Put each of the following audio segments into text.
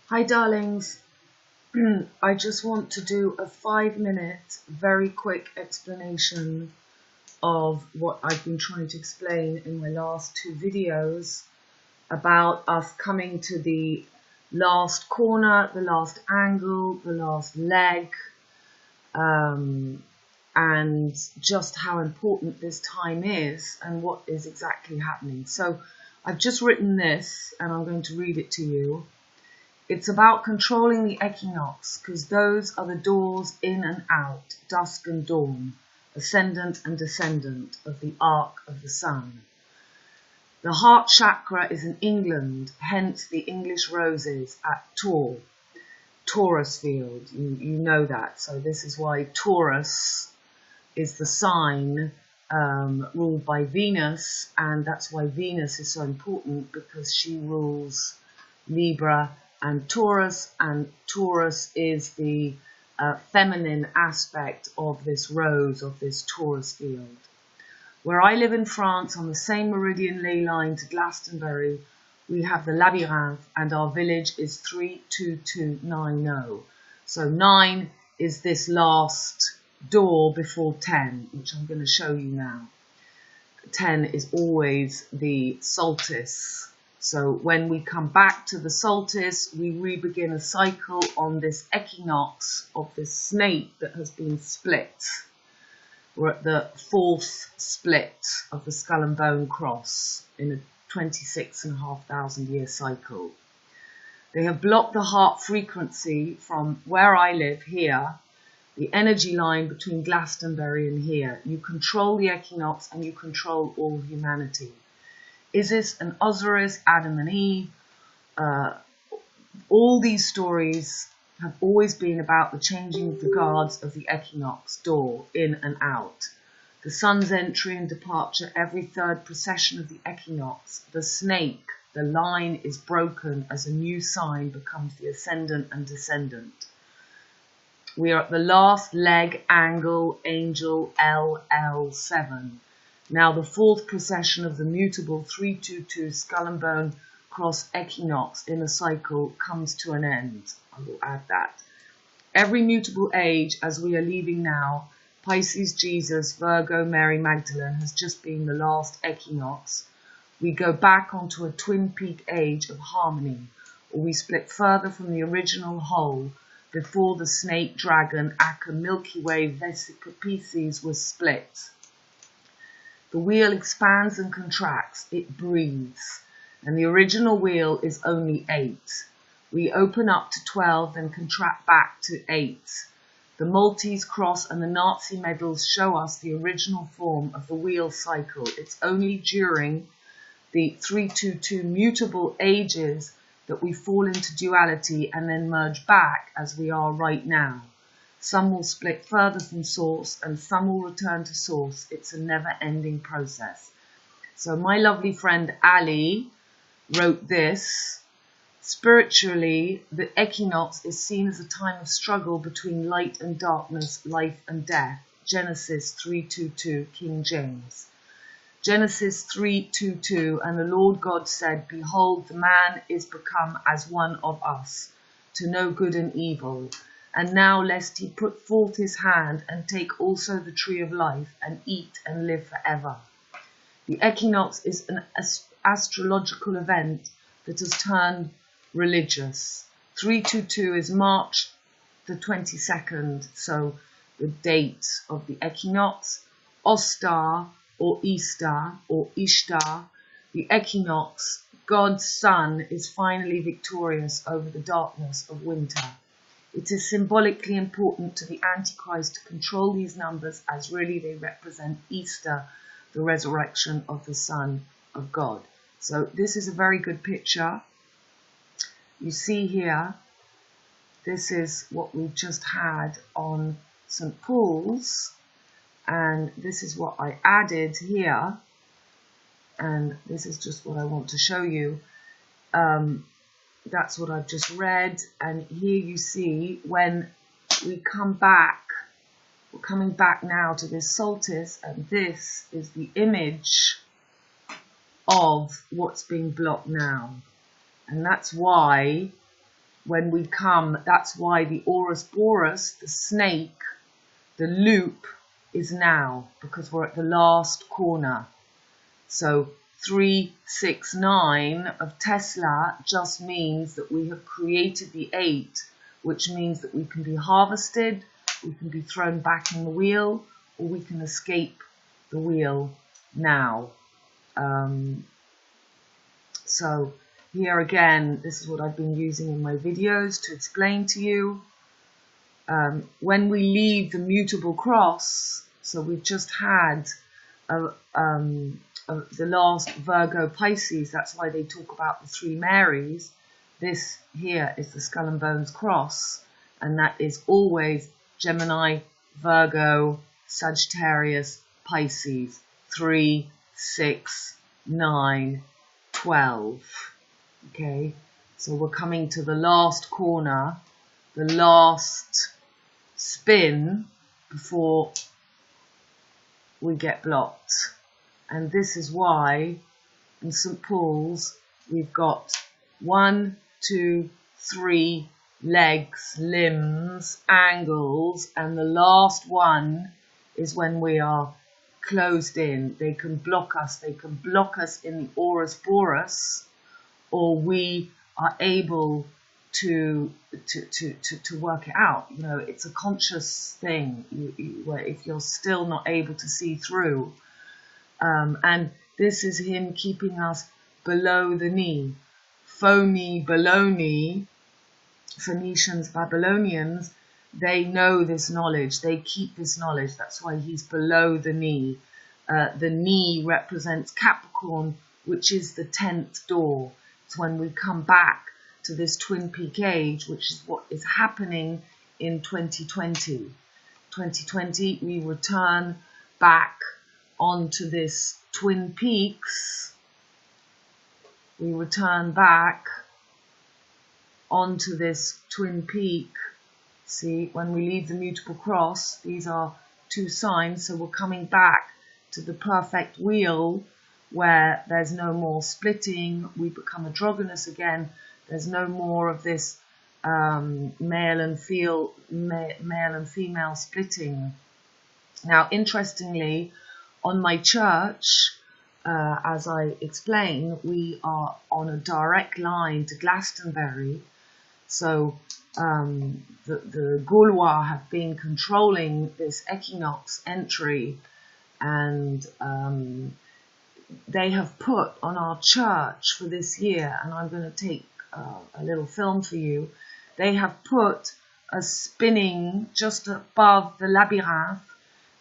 Hi darlings, I just want to do a 5-minute very quick explanation of what I've been trying to explain in my last 2 videos about us coming to the last corner, the last angle, the last leg, and just how important this time is and what is exactly happening. So I've just written this and I'm going to read it to you. It's about controlling the equinox, because those are the doors in and out, dusk and dawn, ascendant and descendant of the arc of the sun. The heart chakra is in England, hence the English roses at Tor, Taurus field. You know that. So this is why Taurus is the sign ruled by Venus, and that's why Venus is so important, because she rules Libra and Taurus is the feminine aspect of this rose, of this Taurus field. Where I live in France, on the same meridian ley line to Glastonbury, we have the Labyrinth, and our village is 32290. So 9 is this last door before 10, which I'm going to show you now. 10 is always the solstice. So when we come back to the solstice, we re-begin a cycle on this equinox of this snake that has been split. We're at the 4th split of the skull and bone cross in a 26,500 year cycle. They have blocked the heart frequency from where I live here, the energy line between Glastonbury and here. You control the equinox and you control all humanity. Isis and Osiris, Adam and Eve, all these stories have always been about the changing of the guards of the Equinox Door, in and out. The sun's entry and departure every 3rd procession of the equinox. The snake, the line is broken as a new sign becomes the Ascendant and Descendant. We are at the last leg, angle, angel, LL7. Now the 4th procession of the Mutable 322 skull and bone cross equinox in a cycle comes to an end. I will add that. Every mutable age, as we are leaving now, Pisces, Jesus, Virgo, Mary, Magdalene, has just been the last equinox. We go back onto a twin peak age of harmony, or we split further from the original whole before the snake, dragon, Akka, Milkyway Vesica Piscis was split. The wheel expands and contracts, it breathes, and the original wheel is only 8. We open up to 12, then contract back to 8. The Maltese Cross and the Nazi medals show us the original form of the wheel cycle. It's only during the 322 mutable ages that we fall into duality and then merge back as we are right now. Some will split further from source and some will return to source. It's a never-ending process. So my lovely friend Ali wrote this. Spiritually, the equinox is seen as a time of struggle between light and darkness, life and death. Genesis 3:22, King James. Genesis 3:22, and the Lord God said, Behold, the man is become as one of us, to know good and evil. And now lest he put forth his hand and take also the tree of life and eat and live forever. The equinox is an astrological event that has turned religious. 322 is March the 22nd, so the date of the equinox. OSTARa or Easter or Ishtar, the equinox, God's sun is finally victorious over the darkness of winter. It is symbolically important to the Antichrist to control these numbers, as really they represent Easter, the resurrection of the Son of God. So this is a very good picture. You see here, this is what we've just had on St. Paul's, and this is what I added here, and this is just what I want to show you. That's what I've just read, and here you see when we come back, we're coming back now to this solstice, and this is the image of what's being blocked now. And that's why when we come, that's why the Ouroboros, the snake, the loop is now, because we're at the last corner. So 369 of Tesla just means that we have created the 8, which means that we can be harvested, we can be thrown back in the wheel, or we can escape the wheel now. So here again, this is what I've been using in my videos to explain to you. When we leave the Mutable Cross, so we've just had the last Virgo Pisces, that's why they talk about the 3 Marys. This here is the Skull and Bones Cross, and that is always Gemini, Virgo, Sagittarius, Pisces, 3, 6, 9, 12. Okay, so we're coming to the last corner, the last spin before we get blocked. And this is why in St. Paul's we've got 1, 2, 3 legs, limbs, angles, and the last one is when we are closed in. They can block us. They can block us in the Ouroboros, or we are able to work it out. You know, it's a conscious thing. Where if you're still not able to see through, and this is him keeping us below the knee. Foamy baloney, Phoenicians, Babylonians, they know this knowledge. They keep this knowledge. That's why he's below the knee. The knee represents Capricorn, which is the 10th door. It's when we come back to this twin peak age, which is what is happening in 2020. 2020, we return back onto this twin peaks. We return back onto this twin peak. See, when we leave the Mutable Cross, these are 2 signs, so we're coming back to the perfect wheel where there's no more splitting. We become androgynous again. There's no more of this male and female splitting. Now, interestingly, on my church, as I explain, we are on a direct line to Glastonbury. So the Galois have been controlling this equinox entry, and they have put on our church for this year, and I'm going to take a little film for you. They have put a spinning just above the Labyrinth.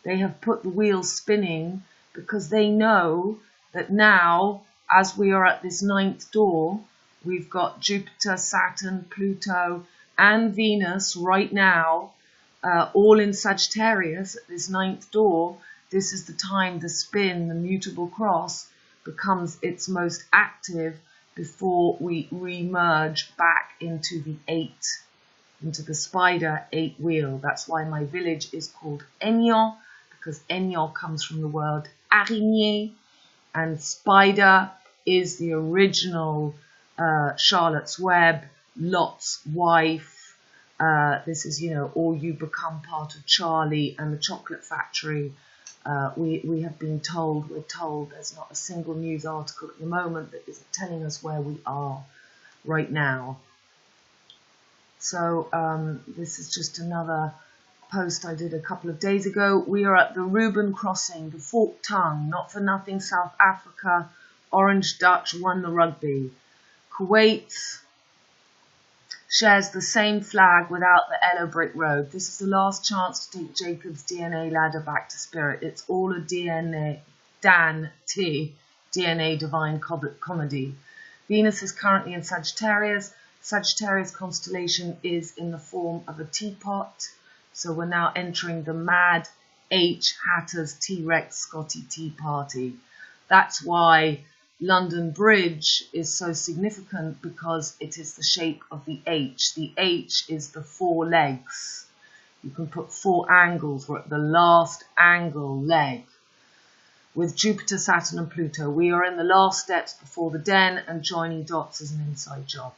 They have put the wheel spinning because they know that now, as we are at this 9th door, we've got Jupiter, Saturn, Pluto, and Venus right now, all in Sagittarius at this 9th door. This is the time the spin, the Mutable Cross, becomes its most active before we re-merge back into the 8, into the spider 8 wheel. That's why my village is called Aignan, because Aignan comes from the word Arignee, and spider is the original Charlotte's Web, Lot's wife. This is, you know, or you become part of Charlie and the Chocolate Factory. We have been told, we're told, there's not a single news article at the moment that is telling us where we are right now. So this is just another post I did a couple of days ago. We are at the Reuben Crossing, the Forked Tongue, not for nothing South Africa. Orange Dutch won the rugby. Kuwait shares the same flag without the yellow brick road. This is the last chance to take Jacob's DNA ladder back to spirit. It's all a DNA divine comedy. Venus is currently in Sagittarius. Sagittarius constellation is in the form of a teapot. So we're now entering the Mad H Hatter's T-Rex Scotty Tea Party. That's why London Bridge is so significant, because it is the shape of the H. The H is the 4 legs. You can put 4 angles. We're at the last angle leg. With Jupiter, Saturn and Pluto, we are in the last steps before the den, and joining dots is an inside job.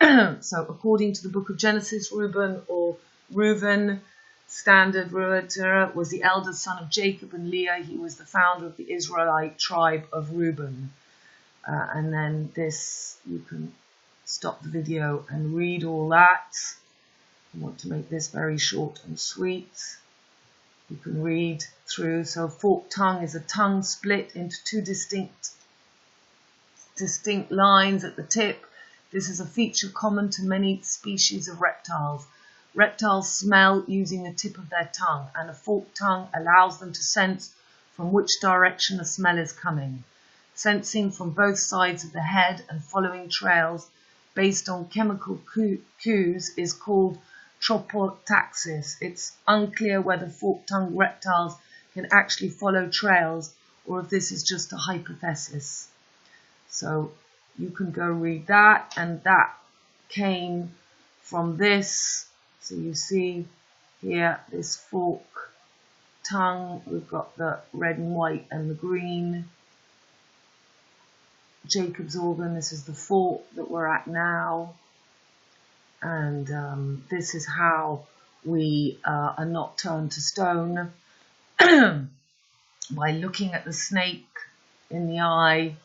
So according to the book of Genesis, Reuben, standard Reuter, was the eldest son of Jacob and Leah. He was the founder of the Israelite tribe of Reuben. And then this, you can stop the video and read all that. I want to make this very short and sweet. You can read through. So forked tongue is a tongue split into two distinct lines at the tip. This is a feature common to many species of reptiles. Reptiles smell using the tip of their tongue, and a forked tongue allows them to sense from which direction a smell is coming. Sensing from both sides of the head and following trails based on chemical cues is called tropotaxis. It's unclear whether forked-tongued reptiles can actually follow trails or if this is just a hypothesis. So you can go read that, and that came from this. So you see here this fork tongue, we've got the red and white and the green. Jacob's organ, this is the fork that we're at now. And this is how we are not turned to stone by looking at the snake in the eye.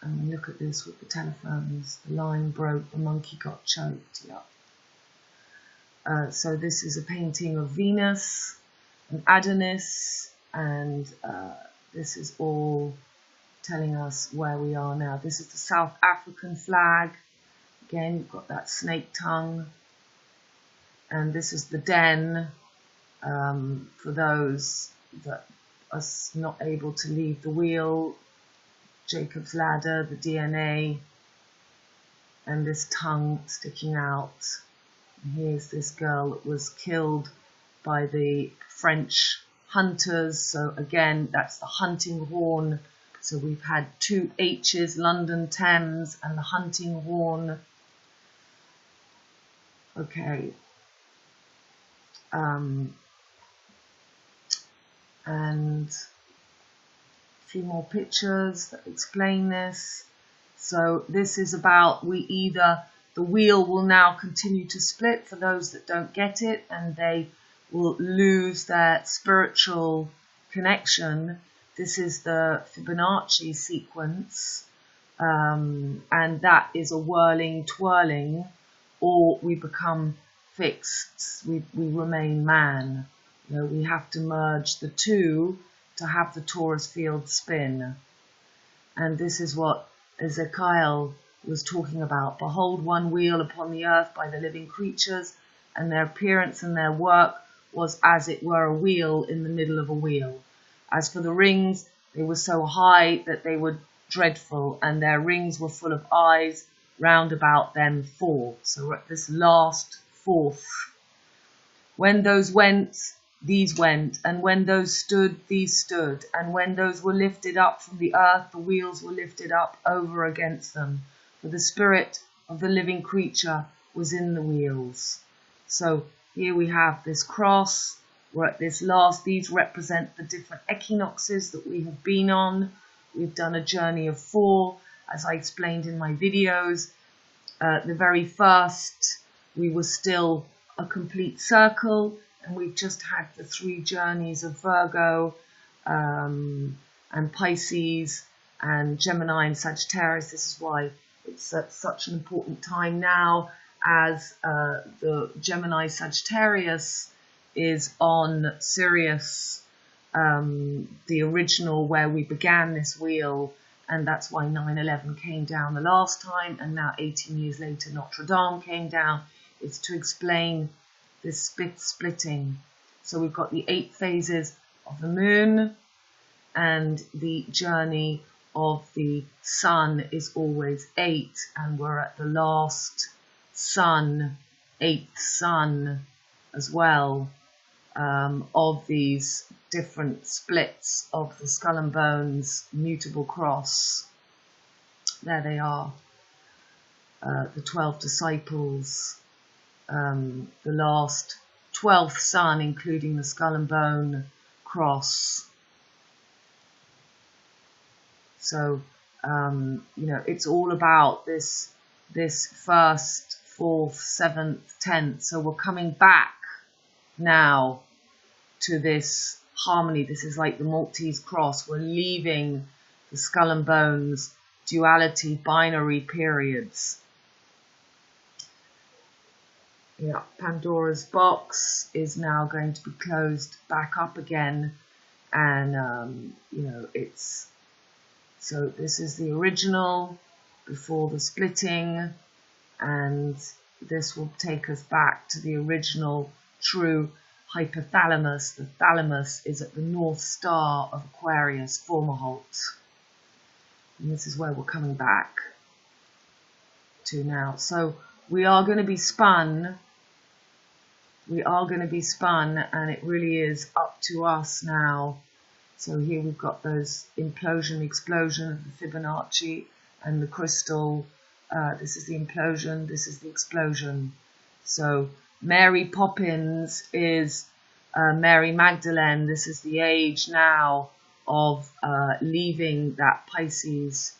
And look at this with the telephones. The line broke, the monkey got choked. Yeah. So this is a painting of Venus and Adonis, and this is all telling us where we are now. This is the South African flag. Again, you've got that snake tongue. And this is the den for those that are not able to leave the wheel. Jacob's ladder, the DNA, and this tongue sticking out. And here's this girl that was killed by the French hunters. So again, that's the hunting horn. So we've had two H's, London, Thames, and the hunting horn. Okay. And a few more pictures that explain this. So this is about the wheel will now continue to split for those that don't get it, and they will lose their spiritual connection. This is the Fibonacci sequence, and that is a whirling, twirling, or we become fixed, we remain man. You know, we have to merge the two to have the torus field spin. And this is what Ezekiel was talking about. Behold, one wheel upon the earth by the living creatures, and their appearance and their work was as it were a wheel in the middle of a wheel. As for the rings, they were so high that they were dreadful, and their rings were full of eyes round about them four. So we're at this last fourth. When those went, these went, and when those stood, these stood, and when those were lifted up from the earth, the wheels were lifted up over against them, for the spirit of the living creature was in the wheels. So here we have this cross. We're at this last. These represent the different equinoxes that we have been on. We've done a journey of 4, as I explained in my videos. The very first, we were still a complete circle, and we've just had the 3 journeys of Virgo and Pisces and Gemini and Sagittarius. This is why it's at such an important time now, as the Gemini Sagittarius is on Sirius, the original where we began this wheel, and that's why 9/11 came down the last time, and now 18 years later Notre Dame came down. It's to explain this splitting. So we've got the 8 phases of the moon, and the journey of the sun is always 8, and we're at the last sun, 8th sun as well, of these different splits of the skull and bones mutable cross. There they are, the 12 disciples, the last 12th sun, including the skull and bone cross. So, you know, it's all about this this 1st, 4th, 7th, 10th. So we're coming back now to this harmony. This is like the Maltese Cross. We're leaving the skull and bones, duality, binary periods. Yeah, Pandora's box is now going to be closed back up again, and you know, it's, so this is the original before the splitting, and this will take us back to the original true hypothalamus. The thalamus is at the North Star of Aquarius, Fomalhaut. And this is where we're coming back to now. So we are going to be spun. We are going to be spun, and it really is up to us now. So here we've got those implosion, explosion of the Fibonacci and the crystal. This is the implosion, this is the explosion. So Mary Poppins is Mary Magdalene. This is the age now of leaving that Pisces,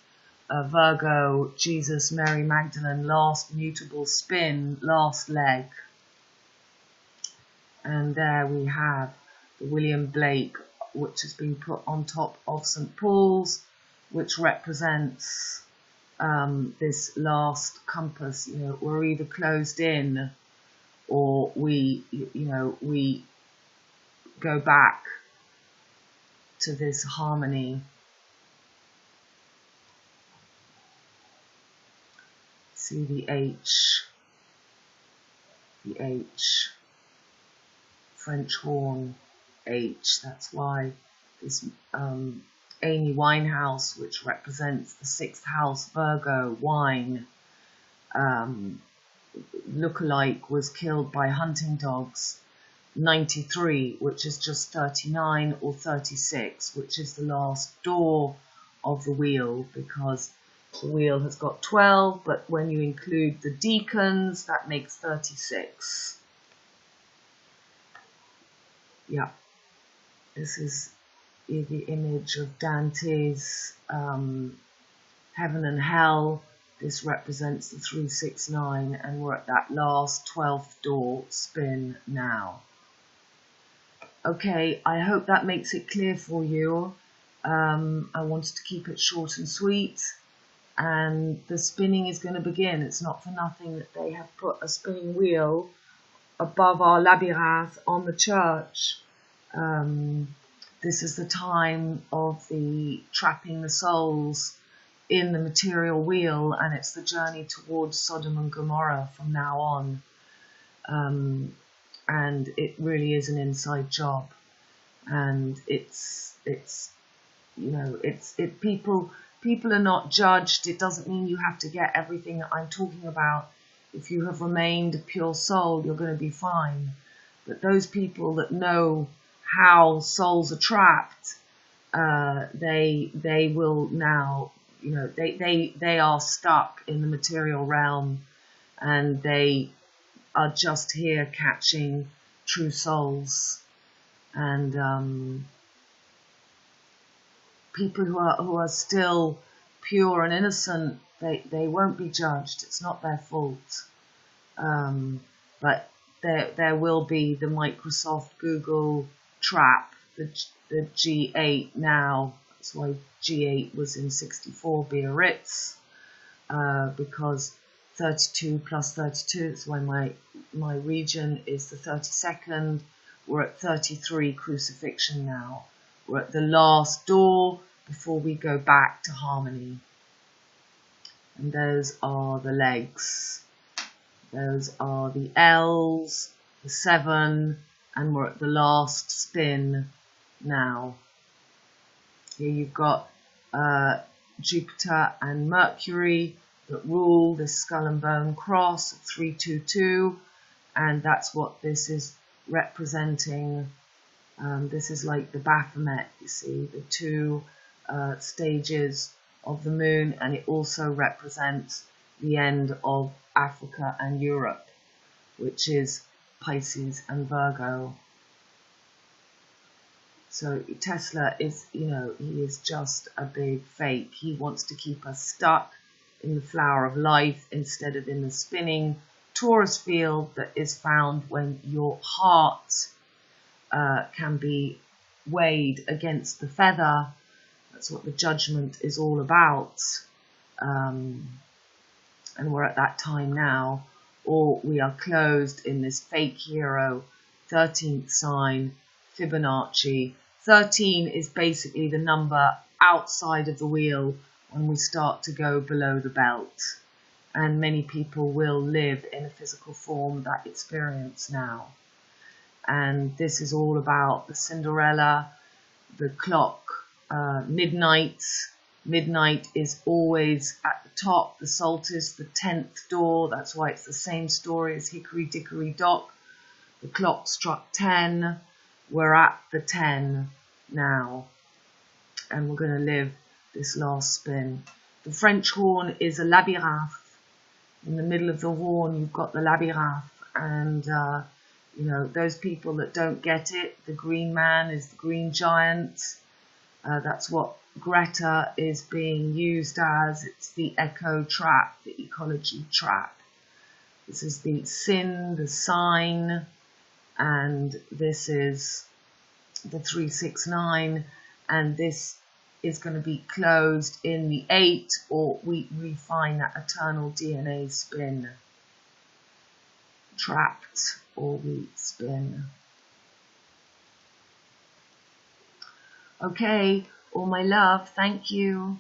Virgo, Jesus, Mary Magdalene, last mutable spin, last leg. And there we have the William Blake, which has been put on top of St. Paul's, which represents this last compass. You know, we're either closed in, or we, you know, we go back to this harmony. See the H, French horn, H. That's why this Amy Winehouse, which represents the 6th house, Virgo, wine, lookalike, was killed by hunting dogs. 93, which is just 39, or 36, which is the last door of the wheel, because the wheel has got 12, but when you include the deacons, that makes 36. Yeah, this is the image of Dante's Heaven and Hell. This represents the 369, and we're at that last 12th door spin now. Okay, I hope that makes it clear for you. I wanted to keep it short and sweet, and the spinning is going to begin. It's not for nothing that they have put a spinning wheel above our labyrinth on the church. This is the time of the trapping the souls in the material wheel, and it's the journey towards Sodom and Gomorrah from now on. And it really is an inside job, and it's you know, people are not judged. It doesn't mean you have to get everything that I'm talking about. If you have remained a pure soul, you're going to be fine. But those people that know how souls are trapped, they will now, you know, they are stuck in the material realm, and they are just here catching true souls. And people who are still pure and innocent, they won't be judged. It's not their fault. But there will be the Microsoft, Google trap, the G8 now. That's why G8 was in 64 Biarritz, because 32 plus 32, that's why my region is the 32nd. We're at 33 crucifixion now. We're at the last door before we go back to harmony. And those are the legs. Those are the L's, the 7, and we're at the last spin now. Here you've got Jupiter and Mercury that rule this skull and bone cross of 322, and that's what this is representing. This is like the Baphomet, you see, the 2 stages of the moon, and it also represents the end of Africa and Europe, which is Pisces and Virgo. So Tesla is, you know, he is just a big fake. He wants to keep us stuck in the flower of life instead of in the spinning torus field that is found when your heart can be weighed against the feather. That's what the judgment is all about. And we're at that time now. Or we are closed in this fake hero, 13th sign, Fibonacci. 13 is basically the number outside of the wheel when we start to go below the belt. And many people will live in a physical form that experience now. And this is all about the Cinderella, the clock, midnight. Midnight is always at the top, the solstice, the 10th door. That's why it's the same story as Hickory Dickory Dock. The clock struck 10. We're at the 10 now. And we're going to live this last spin. The French horn is a labyrinth. In the middle of the horn, you've got the labyrinth. And, you know, those people that don't get it, the green man is the green giant. That's what Greta is being used as. It's the echo trap, the ecology trap. This is the sin, the sign, and this is the 369, and this is going to be closed in the 8, or we refine that eternal DNA spin. Trapped, or we spin. Okay. All my love, thank you.